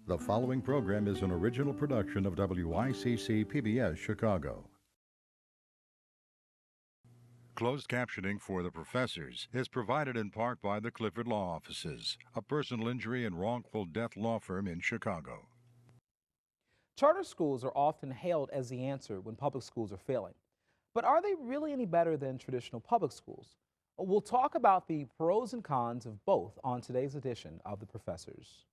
The following program is an original production of WYCC PBS Chicago. Closed captioning for the professors is provided in part by the Clifford Law Offices, a personal injury and wrongful death law firm in Chicago. Charter schools are often hailed as the answer when public schools are failing. But are they really any better than traditional public schools? We'll talk about the pros and cons of both on today's edition of The Professors.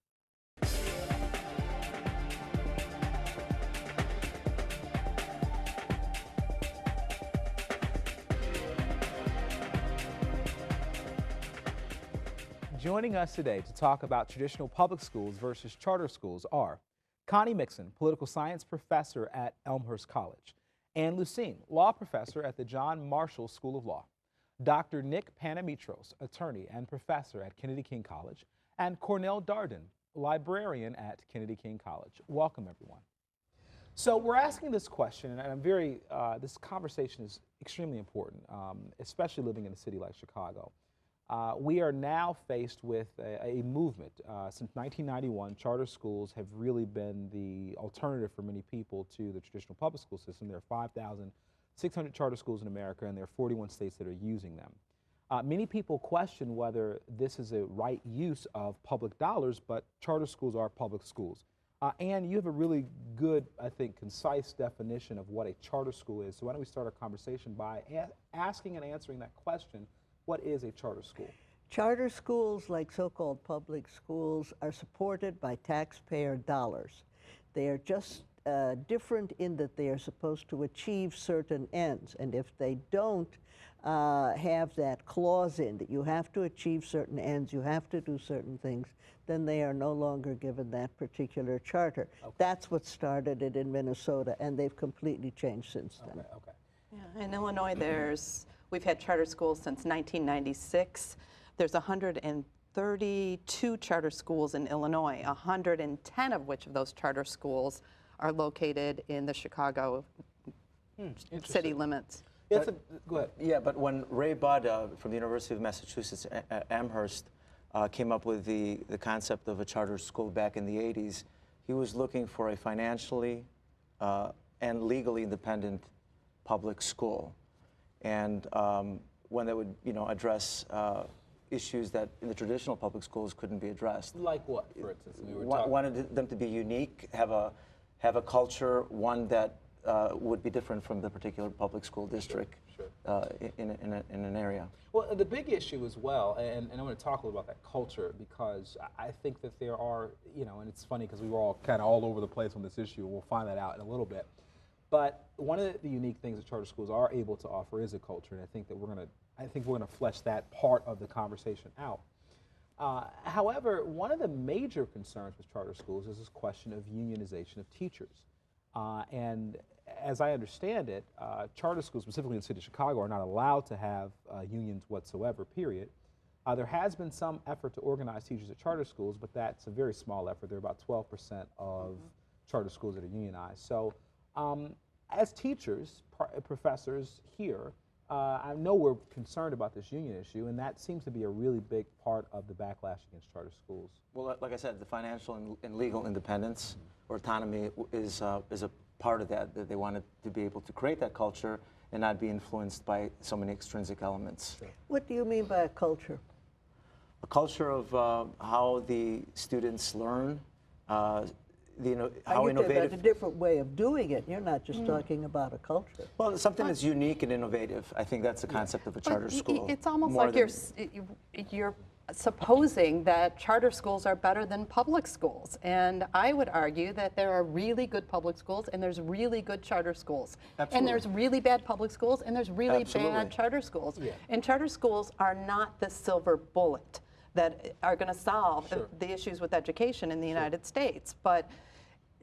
Joining us today to talk about traditional public schools versus charter schools are Connie Mixon, political science professor at Elmhurst College, and Lucine, law professor at the John Marshall School of Law, Dr. Nick Panomitros, attorney and professor at Kennedy King College, and Cornel Darden, librarian at Kennedy King College. Welcome, everyone. So we're asking this question, and this conversation is extremely important, especially living in a city like Chicago. We are now faced with a movement. Since 1991, charter schools have really been the alternative for many people to the traditional public school system. There are 5,600 charter schools in America, and there are 41 states that are using them. Many people question whether this is a right use of public dollars, but charter schools are public schools. And you have a really good, I think, concise definition of what a charter school is. So why don't we start our conversation by asking and answering that question. What is a charter school? Charter schools, like so-called public schools, are supported by taxpayer dollars. They are just different in that they are supposed to achieve certain ends. And if they don't have that clause in that you have to achieve certain ends, you have to do certain things, then they are no longer given that particular charter. Okay. That's what started it in Minnesota, and they've completely changed since then. Okay. Yeah, in Illinois, we've had charter schools since 1996. There's 132 charter schools in Illinois, 110 of which of those charter schools are located in the Chicago city limits. Go ahead. Yeah, but when Ray Budd from the University of Massachusetts at Amherst came up with the concept of a charter school back in the 80s, he was looking for a financially and legally independent public school. And one that would, address issues that in the traditional public schools couldn't be addressed. Like what, for instance? Wanted them to be unique, have a culture, one that would be different from the particular public school district. Sure. In an area. Well, the big issue as well, and I want to talk a little about that culture, because I think that there are, and it's funny because we were all kind of all over the place on this issue. We'll find that out in a little bit. But one of the unique things that charter schools are able to offer is a culture, and I think that we're going to flesh that part of the conversation out. However, one of the major concerns with charter schools is this question of unionization of teachers. And as I understand it, charter schools, specifically in the city of Chicago, are not allowed to have unions whatsoever, period. There has been some effort to organize teachers at charter schools, but that's a very small effort. There are about 12% of charter schools that are unionized. So as teachers, professors here, I know we're concerned about this union issue, and that seems to be a really big part of the backlash against charter schools. Well, like I said, the financial and legal independence or autonomy is a part of that they wanted to be able to create that culture and not be influenced by so many extrinsic elements. Sure. What do you mean by a culture? A culture of how the students learn, how innovative. That's a different way of doing it. You're not just talking about a culture. Well, something that's unique and innovative. I think that's the concept of a charter school. It's almost like you're supposing that charter schools are better than public schools. And I would argue that there are really good public schools and there's really good charter schools. Absolutely. And there's really bad public schools and there's really bad charter schools. Yeah. And charter schools are not the silver bullet that are going to solve the issues with education in the United States. But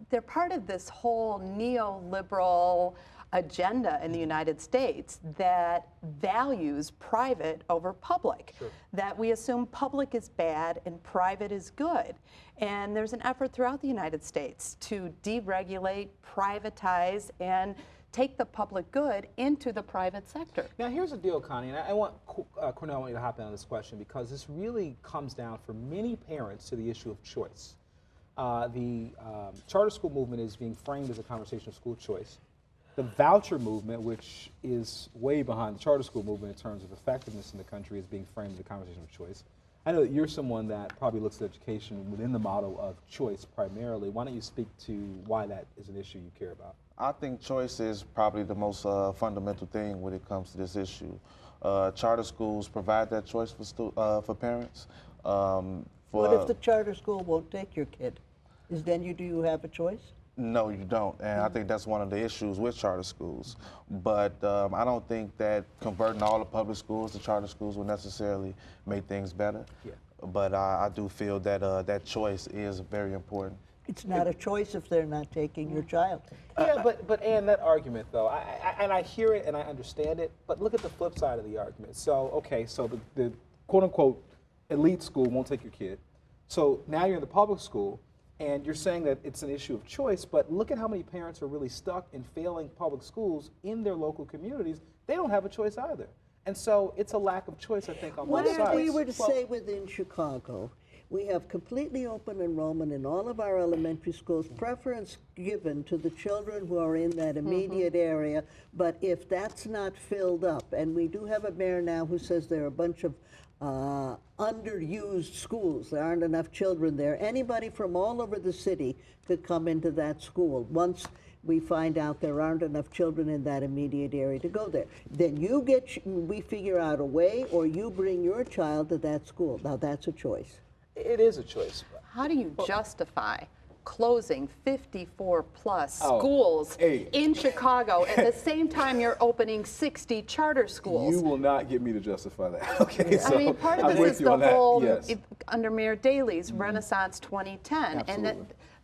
they're part of this whole neoliberal agenda in the United States that values private over public, that we assume public is bad and private is good. And there's an effort throughout the United States to deregulate, privatize, and take the public good into the private sector. Now here's the deal, Connie, and I want Cornel, I want you to hop in on this question because this really comes down for many parents to the issue of choice. the charter school movement is being framed as a conversation of school choice. The voucher movement, which is way behind the charter school movement in terms of effectiveness in the country, is being framed as a conversation of choice. I know that you're someone that probably looks at education within the model of choice primarily. Why don't you speak to why that is an issue you care about? I think choice is probably the most fundamental thing when it comes to this issue. Charter schools provide that choice for parents. What if the charter school won't take your kid? Do you have a choice? No, you don't, and I think that's one of the issues with charter schools. But I don't think that converting all the public schools to charter schools will necessarily make things better. Yeah. But I do feel that that choice is very important. It's not a choice if they're not taking your child. Yeah, but Ann, that argument though, I hear it and I understand it, but look at the flip side of the argument. So, okay, so the quote-unquote elite school won't take your kid. So now you're in the public school, and you're saying that it's an issue of choice, but look at how many parents are really stuck in failing public schools in their local communities. They don't have a choice either. And so it's a lack of choice, I think, on both sides. What if we were to say within Chicago, we have completely open enrollment in all of our elementary schools, preference given to the children who are in that immediate area, but if that's not filled up, and we do have a mayor now who says there are a bunch of underused schools. There aren't enough children there. Anybody from all over the city could come into that school once we find out there aren't enough children in that immediate area to go there. Then we figure out a way, or you bring your child to that school. Now that's a choice. It is a choice. How do you justify closing 54 plus schools in Chicago at the same time you're opening 60 charter schools? You will not get me to justify that. Okay, so I mean, part of this is the whole, under Mayor Daley's Renaissance 2010, and that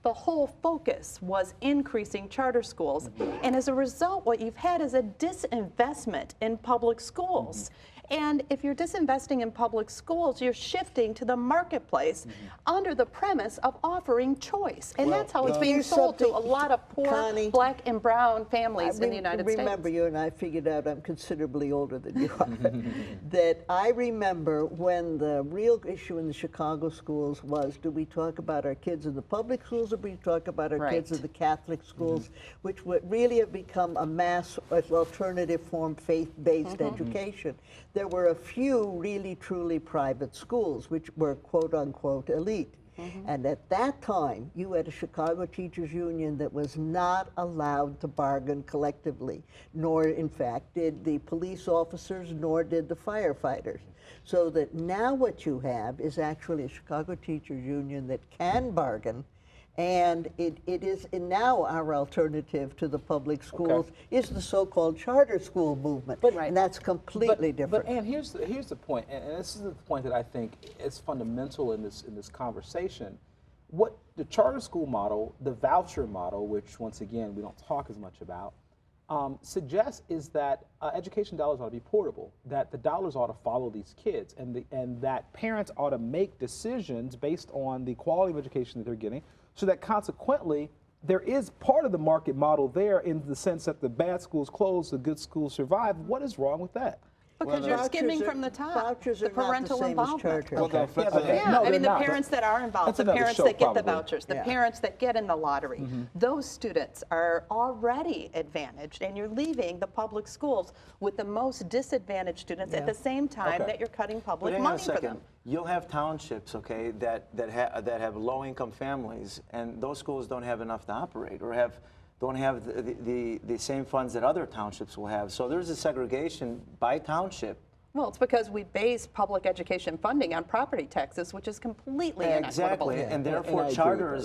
the whole focus was increasing charter schools. And as a result, what you've had is a disinvestment in public schools. And if you're disinvesting in public schools, you're shifting to the marketplace under the premise of offering choice. And that's how it's being sold to a lot of poor Connie, black and brown families in the United States. Remember, you and I figured out I'm considerably older than you are, that I remember when the real issue in the Chicago schools was, do we talk about our kids in the public schools or do we talk about our kids in the Catholic schools, which would really have become a mass alternative form faith-based education. There were a few really truly private schools which were quote-unquote elite. And at that time, you had a Chicago Teachers Union that was not allowed to bargain collectively, nor in fact did the police officers, nor did the firefighters. So that now what you have is actually a Chicago Teachers Union that can bargain, and it is now our alternative to the public schools is the so-called charter school movement, and that's completely different. But Ann, here's the point, and this is the point that I think is fundamental in this conversation. What the charter school model, the voucher model, which once again we don't talk as much about, suggests is that education dollars ought to be portable, that the dollars ought to follow these kids, and that parents ought to make decisions based on the quality of education that they're getting, so that consequently there is part of the market model there in the sense that the bad schools close, the good schools survive. What is wrong with that? Because you're skimming from the top. Vouchers the are parental not the same involvement. as charter. I mean, the parents that are involved, the parents that get the vouchers, the parents that get in the lottery, those students are already advantaged, and you're leaving the public schools with the most disadvantaged students at the same time that you're cutting public money for them. You'll have townships, that have low-income families, and those schools don't have enough to operate, or don't have the same funds that other townships will have. So there's a segregation by township. Well, it's because we base public education funding on property taxes, which is completely inequitable. Exactly, and therefore charter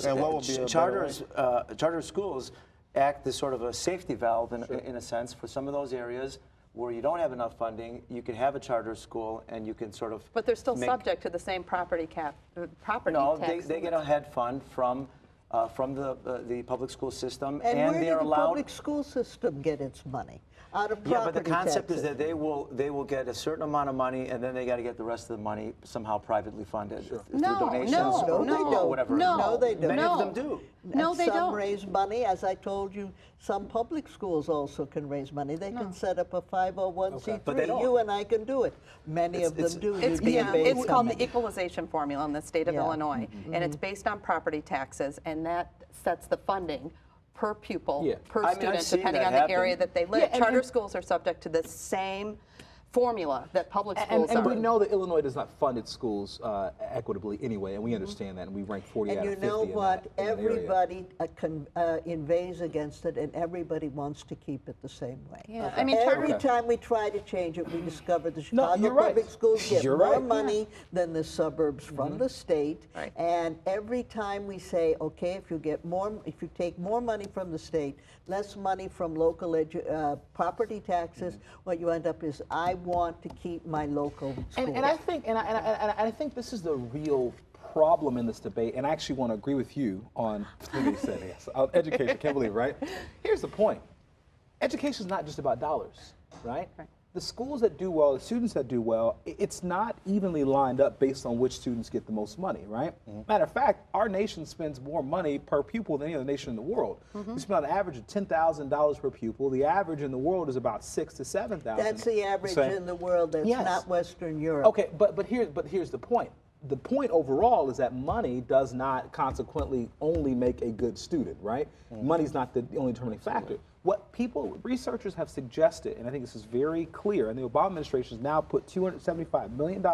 schools act as sort of a safety valve in a sense for some of those areas where you don't have enough funding. You can have a charter school, and you can sort of. But they're still subject to the same property tax. No, they get a head fund from the public school system, and they're where did the allowed. Public school system get its money? Out of property but the concept taxes. is that they will get a certain amount of money, and then they got to get the rest of the money somehow privately funded through donations or whatever. No, they don't. Many of them do. No, And they some don't. raise money. As I told you, some public schools also can raise money. They can set up a 501c3. But they don't. You and I can do it. Many of them do. It's, You'd be amazed it's how called the many. equalization formula in the state of Yeah. Illinois, and it's based on property taxes, and that sets the funding per pupil, Yeah. per I mean, I've student, seen depending that on the happen. area that they live. Yeah, and- Charter and- schools are subject to the same formula that public And, schools and are. we know that Illinois does not fund its schools equitably anyway, and we understand that, and we rank 40 And out you of 50 know in what? that area. Everybody inveighs against it, and everybody wants to keep it the same way. Yeah, I mean, charter- Every time we try to change it, we discover the No, Chicago you're right. public schools get You're more right. money than the suburbs from the state. Right. And every time we say, okay, if you take more money from the state, less money from local property taxes, what you end up is, I want to keep my local schools. And I think, and I think this is the real problem in this debate, and I actually want to agree with you on what you said. Yes, education. Can't believe it, right? Here's the point: education is not just about dollars, right? The schools that do well, the students that do well, it's not evenly lined up based on which students get the most money, right? Matter of fact, our nation spends more money per pupil than any other nation in the world. We spend on an average of $10,000 per pupil. The average in the world is about $6,000 to $7,000. That's the average in the world. That's Yes. not Western Europe. Okay, but here's the point. The point overall is that money does not consequently only make a good student, right? Money's not the only determining factor. What researchers have suggested, and I think this is very clear, and the Obama administration has now put $275 million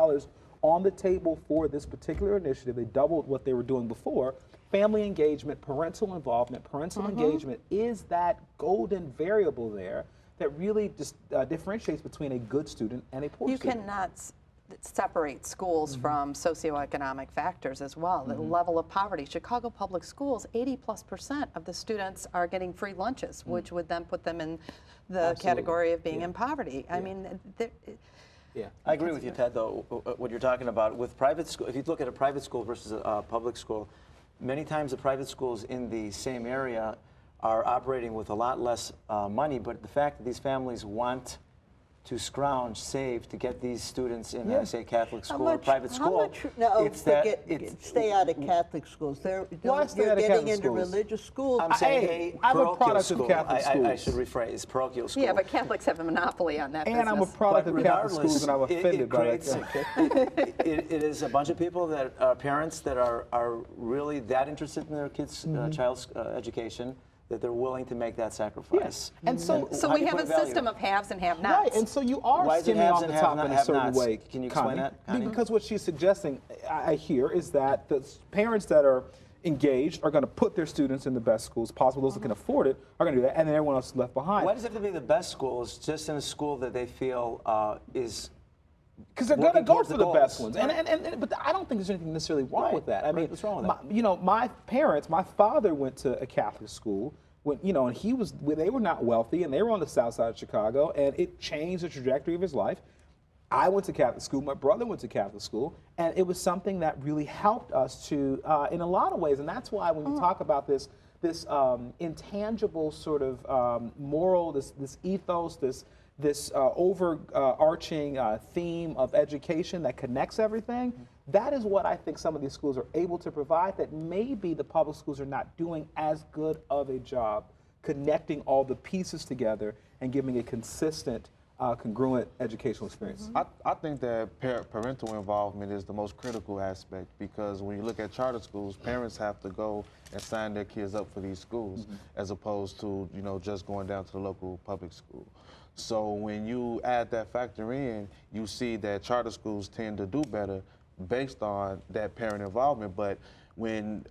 on the table for this particular initiative. They doubled what they were doing before. Family engagement, parental involvement, parental engagement is that golden variable there that really just differentiates between a good student and a poor You student. cannot separate schools from socioeconomic factors as well. The level of poverty. Chicago public schools, 80+% of the students are getting free lunches, which would then put them in the category of being in poverty. I mean, Yeah. I agree with you, Ted, though, what you're talking about. With private school, if you look at a private school versus a public school, many times the private schools in the same area are operating with a lot less money, but the fact that these families want to scrounge, save to get these students in, say, Catholic school or private school. No, it's that stay out of Catholic schools. Why stay out You're of getting Catholic into schools? religious schools. I'm saying Hey, a I'm a parochial product school. of Catholic schools. I should rephrase, parochial school. yeah, but Catholics have a monopoly on that And I'm a business. product But of Catholic schools, and I'm offended by that. it is a bunch of people that are parents that are really that interested in their kids' child's education that they're willing to make that sacrifice. And so, So How do we you have put a value? system of haves and have-nots. right, and so you are Why is it skimming haves off the and top in a certain have-nots? way. Can you explain that, Connie? Because what she's suggesting, I hear, is that the parents that are engaged are going to put their students in the best schools possible. Those that can afford it are going to do that, and then everyone else is left behind. Why does it have to be the best schools, just in a school that they feel is Because they're going to working go towards for the the best goals? ones, but I don't think there's anything necessarily wrong Right, with that. I right. mean, What's wrong with that? my parents, my father went to a Catholic school. When, and they were not wealthy, and they were on the south side of Chicago, and it changed the trajectory of his life. I went to Catholic school. My brother went to Catholic school, and it was something that really helped us to, in a lot of ways. And that's why when we talk about this intangible sort of moral, this ethos, this overarching theme of education that connects everything, that is what I think some of these schools are able to provide that maybe the public schools are not doing as good of a job connecting all the pieces together and giving a consistent, congruent educational experience. I think that parental involvement is the most critical aspect, because when you look at charter schools, parents have to go and sign their kids up for these schools as opposed to just going down to the local public school. So when you add that factor in, you see that charter schools tend to do better based on that parent involvement. But when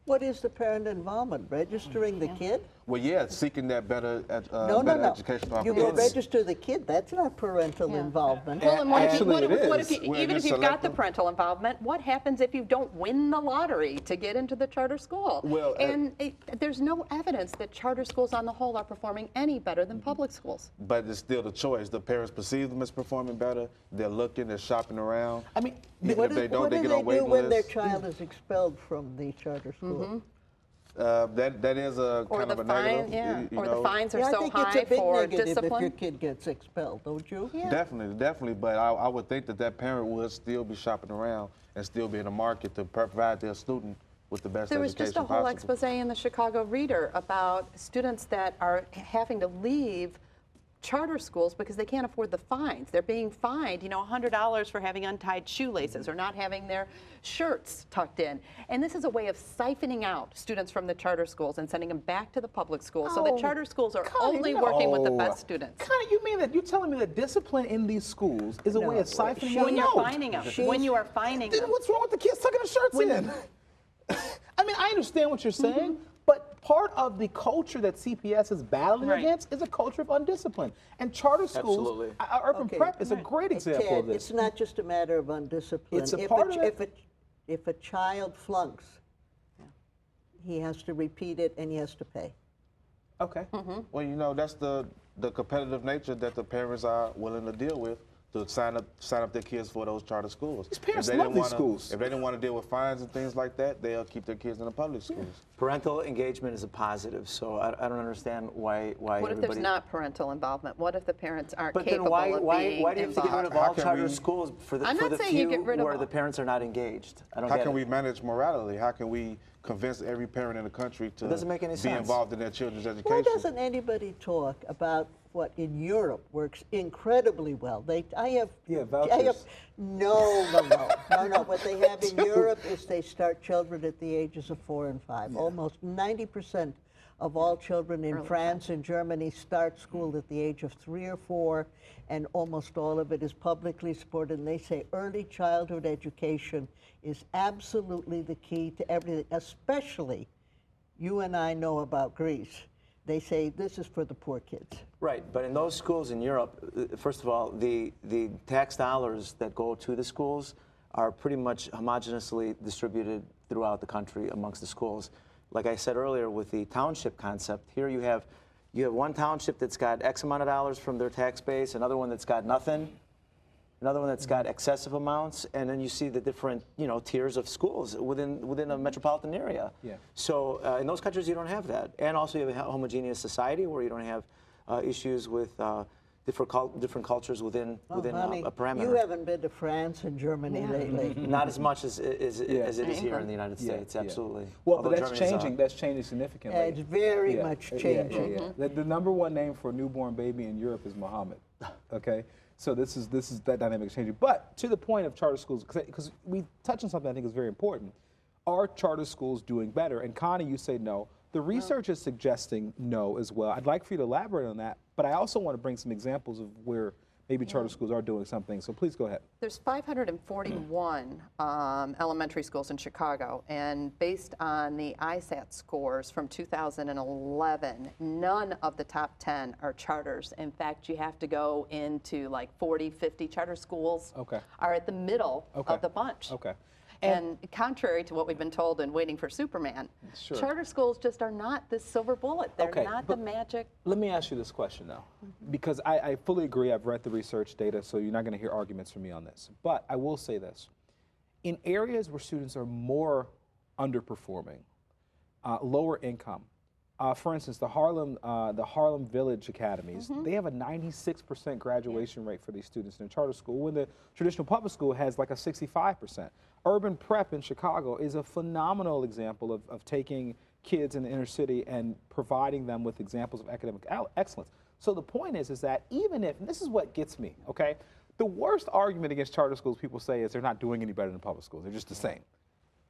What is the parent involvement? Registering the kid? well, yeah, seeking that better No. educational You go opportunities. register the kid. That's not parental involvement. Well, and Actually, it is. even if you've got the parental involvement, what happens if you don't win the lottery to get into the charter school? Well, There's no evidence that charter schools on the whole are performing any better than public schools. But it's still the choice. The parents perceive them as performing better. They're looking, they're shopping around. I mean, Even if they don't, What they do get they on do waiting when their lists. child is expelled from the charter school? That is a Or kind the of a negative. fine, you or the know. fines are Yeah, I so think high it's a big for negative if your discipline. kid gets expelled, don't you? Definitely. But I would think that parent would still be shopping around and still be in the market to provide their student with the best There was education just a whole possible. expose in the Chicago Reader about students that are having to leave charter schools because they can't afford the fines. They're being fined, you know, $100 for having untied shoelaces or not having their shirts tucked in. And this is a way of siphoning out students from the charter schools and sending them back to the public schools. So the charter schools are Connie, only no. working with the best students. Connie, you mean that you're telling me that discipline in these schools is a way of siphoning When you're out? fining them, when you are fining Then them. what's wrong with the kids tucking their shirts in? I mean, I understand what you're saying, but part of the culture that CPS is battling Right. against is a culture of undiscipline. And charter schools, Absolutely. urban Okay. prep is a great example of Ted, this. It's not just a matter of undiscipline. It's a part of it. If a child flunks, he has to repeat it and he has to pay. Okay. Well, you know, that's the competitive nature that the parents are willing to deal with to sign up their kids for those charter schools. These parents If they love didn't these wanna- schools. If they didn't want to deal with fines and things like that, they'll keep their kids in the public schools. Parental engagement is a positive, so I don't understand why What if everybody... there's not parental involvement? What if the parents aren't But then capable why of do being you have to get rid involved? of How all can charter we- schools for the, I'm for not the saying you few get rid of where all. the parents are not engaged? I don't How get can it. we manage morality? How can we convince every parent in the country to doesn't make any be sense. involved in their children's Why education? doesn't anybody talk about what in Europe works incredibly well? I have vouchers. no. What they have in Europe is they start children at the ages of 4 and 5. Almost 90% of all children in France and Germany start school at the age of 3 or 4, and almost all of it is publicly supported. And they say early childhood education is absolutely the key to everything, especially you and I know about Greece. They say this is for the poor kids. Right, but in those schools in Europe, first of all, the tax dollars that go to the schools are pretty much homogeneously distributed throughout the country amongst the schools. Like I said earlier with the township concept, here you have one township that's got X amount of dollars from their tax base, another one that's got nothing, another one that's got excessive amounts, and then you see the different, you know, tiers of schools within a metropolitan area. Yeah. So in those countries, you don't have that, and also you have a homogeneous society where you don't have issues with different cultures within Honey, a parameter. you haven't been to France and Germany lately. Not as much as it is here in the United Yeah, States. yeah. Absolutely. Well, Although but that's Germany's, changing. That's changing significantly. It's very much changing. The number one name for a newborn baby in Europe is Muhammad. Okay, so this is that dynamic is changing. But to the point of charter schools, because we touched on something I think is very important. Are charter schools doing better? And Connie, you say no. The research is suggesting no as well. I'd like for you to elaborate on that, but I also want to bring some examples of where maybe charter schools are doing something. So please go ahead. There's 541 elementary schools in Chicago, and based on the ISAT scores from 2011, none of the top 10 are charters. In fact, you have to go into like 40, 50 charter schools are at the middle of the bunch. Okay. And contrary to what we've been told in Waiting for Superman, charter schools just are not this silver bullet. They're not the magic. Let me ask you this question, though, because I fully agree. I've read the research data, so you're not going to hear arguments from me on this. But I will say this. In areas where students are more underperforming, lower income, for instance, the Harlem Village Academies, they have a 96% graduation rate for these students in a charter school, when the traditional public school has like a 65%. Urban prep in Chicago is a phenomenal example of taking kids in the inner city and providing them with examples of academic excellence. So the point is that even if, and this is what gets me, okay, the worst argument against charter schools people say is they're not doing any better than public schools, they're just the same.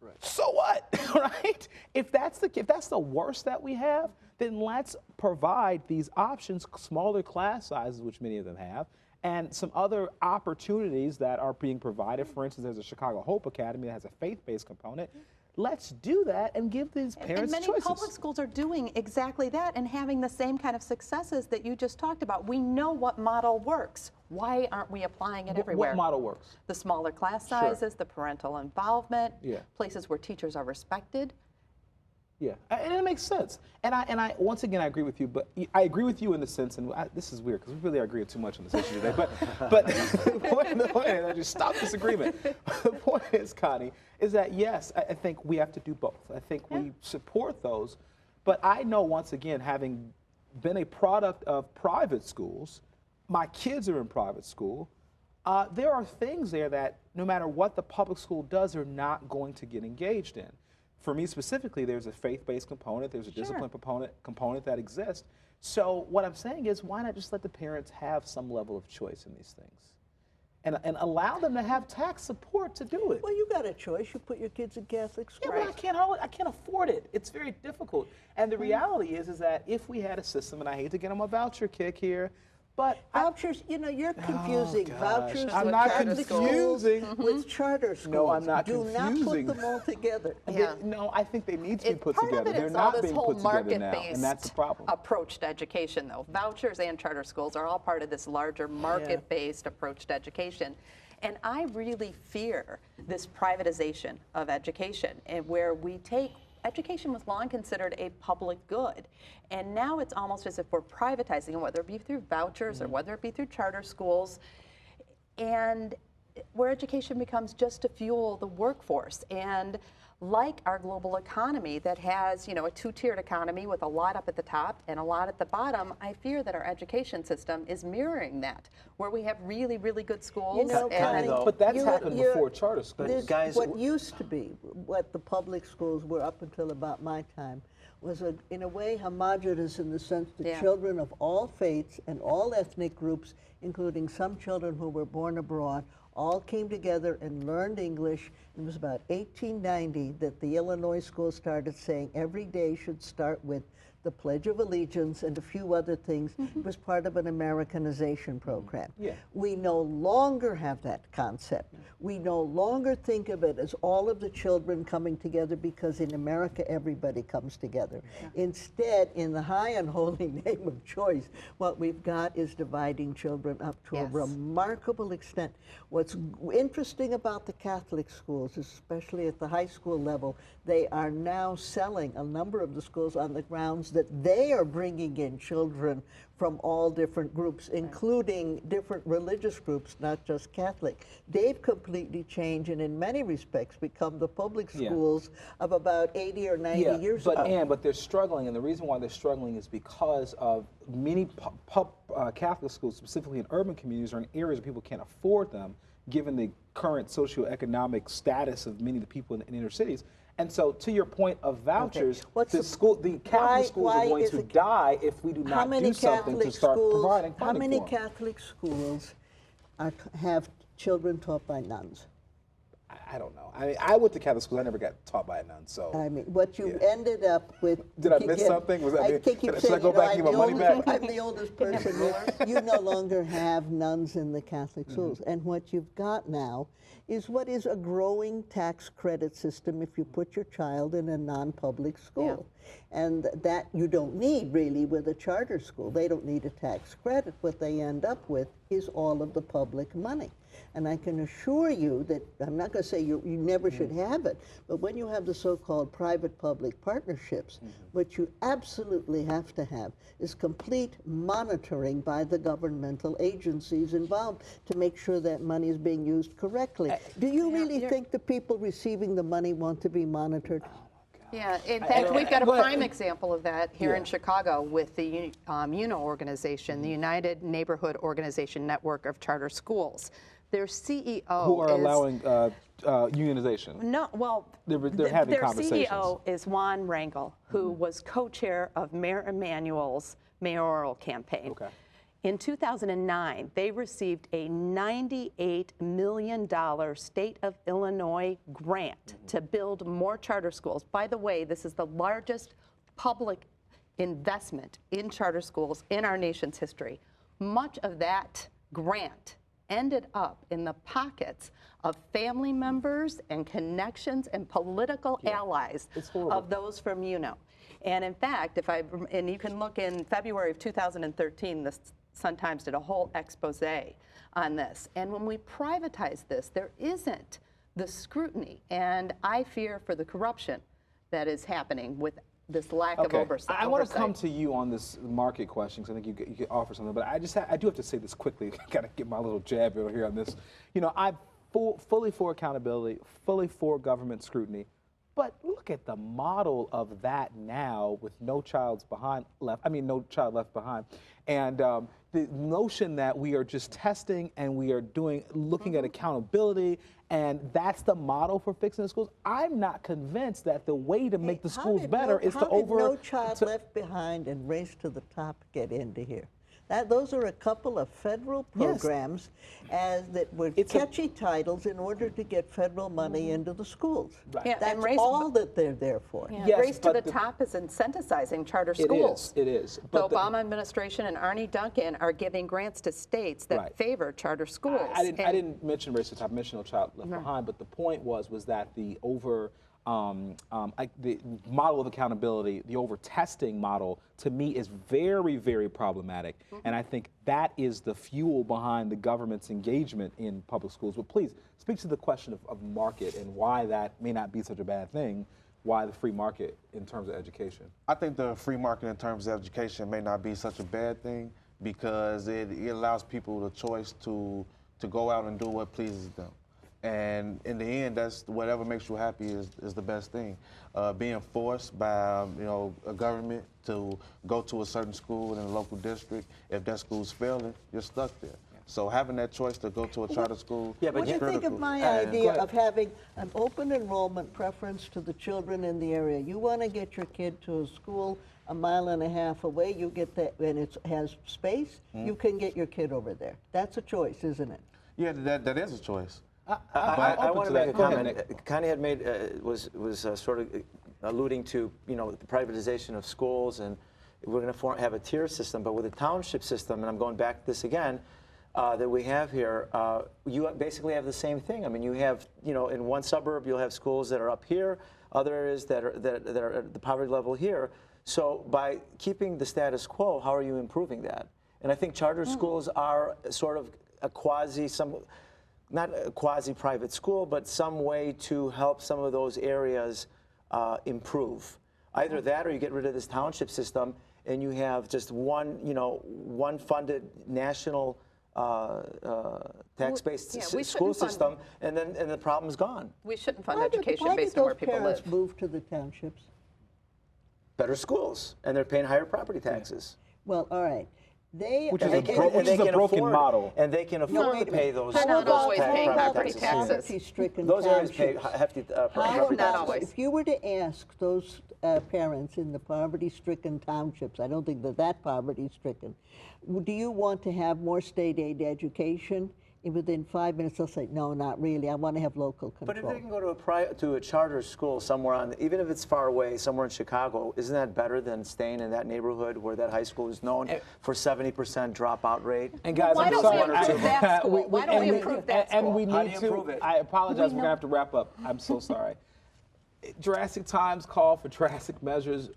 Right. So what, right? If that's the worst that we have, then let's provide these options, smaller class sizes, which many of them have, and some other opportunities that are being provided. For instance, there's a Chicago Hope Academy that has a faith-based component. Let's do that and give these parents choices. And many public schools are doing exactly that and having the same kind of successes that you just talked about. We know what model works. Why aren't we applying it everywhere? What model works? The smaller class sizes, the parental involvement, places where teachers are respected. Yeah, and it makes sense. And I once again, I agree with you, but I agree with you in the sense, and this is weird because we really agree too much on this issue today, but the point, I just stop this agreement. The point is, Connie, is that yes, I think we have to do both. I think we support those, but I know once again, having been a product of private schools, my kids are in private school, there are things there that no matter what the public school does, they're not going to get engaged in. For me specifically, there's a faith-based component, there's a discipline component that exists. So what I'm saying is, why not just let the parents have some level of choice in these things? And allow them to have tax support to do it. Well, you got a choice. You put your kids in Catholic school. Yeah, but I can't afford it. It's very difficult. And the reality is that if we had a system, and I hate to get on my voucher kick here, but vouchers, you know, you're confusing vouchers I'm with not Catholic confusing. schools with charter schools. No, I'm not Do confusing. not put them all together. No, I think they need to be put Part together. of it They're is all not this being whole put together now, market-based and that's the problem. approach to education, though. Vouchers and charter schools are all part of this larger market-based approach to education. And I really fear this privatization of education, and where we take education was long considered a public good, and now it's almost as if we're privatizing it, whether it be through vouchers or whether it be through charter schools, and where education becomes just to fuel the workforce. And like our global economy that has, you know, a two-tiered economy with a lot up at the top and a lot at the bottom, I fear that our education system is mirroring that, where we have really, really good schools. You know, and Connie, But that's happened before charter schools. Guys, what used to be, what the public schools were up until about my time, was in a way homogenous in the sense that children of all faiths and all ethnic groups, including some children who were born abroad, all came together and learned English. It was about 1890 that the Illinois schools started saying every day should start with the Pledge of Allegiance and a few other things. It was part of an Americanization program. We no longer have that concept. We no longer think of it as all of the children coming together, because in America everybody comes together. Instead, in the high and holy name of choice, what we've got is dividing children up to a remarkable extent. What's interesting about the Catholic schools, especially at the high school level, they are now selling a number of the schools on the grounds that they are bringing in children from all different groups, including different religious groups, not just Catholic. They've completely changed and in many respects become the public schools of about 80 or 90 years ago. But they're struggling, and the reason why they're struggling is because of many Catholic schools, specifically in urban communities or in areas where people can't afford them, given the current socioeconomic status of many of the people in inner cities. And so, to your point of vouchers, the Catholic schools are going to die if we do not do something to start providing funding for them. How many Catholic schools have children taught by nuns? I don't know. I mean, I went to Catholic school. I never got taught by a nun. So I mean, what you ended up with. Did I miss something? Was that? Should I go back and get my money back? I'm the oldest person here. You no longer have nuns in the Catholic schools, and what you've got now is what is a growing tax credit system if you put your child in a non-public school. And that you don't need really with a charter school. They don't need a tax credit. What they end up with is all of the public money. And I can assure you that, I'm not going to say you never should have it, but when you have the so-called private-public partnerships, what you absolutely have to have is complete monitoring by the governmental agencies involved to make sure that money is being used correctly. Do you really think the people receiving the money want to be monitored? Yeah, in fact, we've got a prime example of that here in Chicago with the UNO organization, the United Neighborhood Organization Network of Charter Schools. Their CEO who are allowing unionization. No, well, they're having their conversations. CEO is Juan Rangel, who was co-chair of Mayor Emanuel's mayoral campaign. Okay. In 2009, they received a $98 million state of Illinois grant to build more charter schools. By the way, this is the largest public investment in charter schools in our nation's history. Much of that grant ended up in the pockets of family members and connections and political allies of those from UNO. And in fact, and you can look in February of 2013, the Sun-Times did a whole expose on this. And when we privatize this, there isn't the scrutiny. And I fear for the corruption that is happening with this lack of oversight. I want to come to you on this market question, because I think you could offer something. But I do have to say this quickly. Got to get my little jab over here on this. You know, I'm fully for accountability, fully for government scrutiny. But look at the model of that now with no child left behind. And the notion that we are just testing and we are looking at accountability, and that's the model for fixing the schools. I'm not convinced that the way to make the schools better is to over. How did No Child Left Behind and Race to the Top get into here? Those are a couple of federal programs that were catchy titles in order to get federal money into the schools. Right. Yeah, That's all that they're there for. Yeah. Yes, Race to the Top is incentivizing charter schools. It is. The Obama administration and Arne Duncan are giving grants to states that favor charter schools. I didn't mention Race to the Top, I mentioned No Child Left Behind, but the point was that the the model of accountability, the over-testing model, to me is very, very problematic. And I think that is the fuel behind the government's engagement in public schools. But please, speak to the question of market and why that may not be such a bad thing. Why the free market in terms of education? I think the free market in terms of education may not be such a bad thing because it allows people the choice to go out and do what pleases them. And in the end, that's whatever makes you happy is the best thing. Being forced by a government to go to a certain school in a local district, if that school's failing, you're stuck there. So having that choice to go to a charter school What do you think of my idea of having an open enrollment preference to the children in the area? You want to get your kid to a school a mile and a half away, you get that, and it has space, you can get your kid over there. That's a choice, isn't it? Yeah, that is a choice. I want to make a comment. Connie had made was sort of alluding to the privatization of schools, and we're going to have a tier system. But with a township system, and I'm going back to this again, that we have here, you basically have the same thing. I mean, you have in one suburb you'll have schools that are up here, other areas that are at the poverty level here. So by keeping the status quo, how are you improving that? And I think charter schools are sort of a not a quasi-private school, but some way to help some of those areas improve. Either that or you get rid of this township system and you have just one funded national tax-based school system, and then the problem's gone. We shouldn't fund education based on where people live. Why did those parents move to the townships? Better schools, and they're paying higher property taxes. Well, all right. Which is a broken model. And they can afford to pay those They're not always paying property taxes. taxes. Those areas pay hefty property taxes. If you were to ask those parents in the poverty-stricken townships, I don't think that poverty-stricken, do you want to have more state aid education? And within 5 minutes, they'll say, no, not really. I want to have local control. But if they can go to a charter school somewhere even if it's far away, somewhere in Chicago, isn't that better than staying in that neighborhood where that high school is known for 70% dropout rate? And guys, why don't we improve that school? Why don't we improve that school? And we need to. I apologize. We're gonna have to wrap up. I'm so sorry. Drastic times call for drastic measures.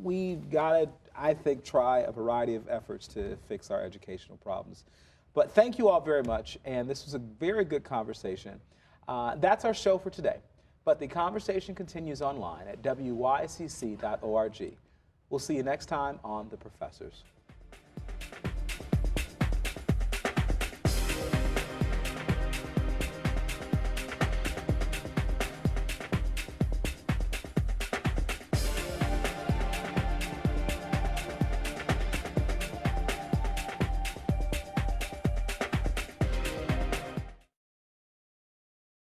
We've got to, I think, try a variety of efforts to fix our educational problems. But thank you all very much, and this was a very good conversation. That's our show for today, but the conversation continues online at WYCC.org. We'll see you next time on The Professors.